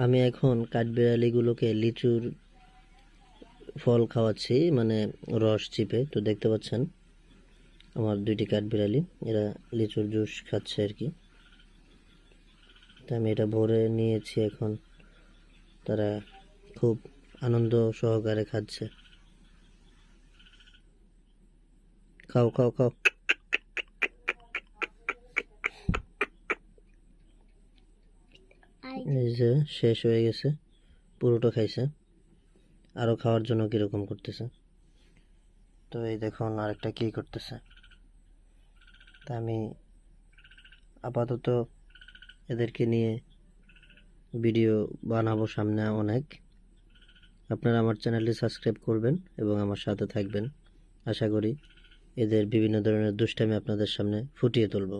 আমি এখন কাঠবিড়ালিগুলোকে লিচুর ফল খাওয়াচ্ছি, মানে রস চিপে। তো দেখতে পাচ্ছেন আমার দুইটি কাঠবিড়ালি, এরা লিচুর জুস খাচ্ছে আর কি। তো আমি এটা ভরে নিয়েছি, এখন তারা খুব আনন্দ সহকারে খাচ্ছে। খাও খাও খাও। এই যে শেষ হয়ে গেছে, পুরোটা খাইছে, আরো খাওয়ার জন্য কিরকম করতেছে। তো এই দেখুন আরেকটা কি করতেছে। তা আমি আপাতত এদেরকে নিয়ে ভিডিও বানাবো সামনে অনেক। আপনারা আমার চ্যানেলটি সাবস্ক্রাইব করবেন এবং আমার সাথে থাকবেন। আশা করি এদের বিভিন্ন ধরনের দুষ্টামি আপনাদের সামনে ফুটিয়ে তুলব।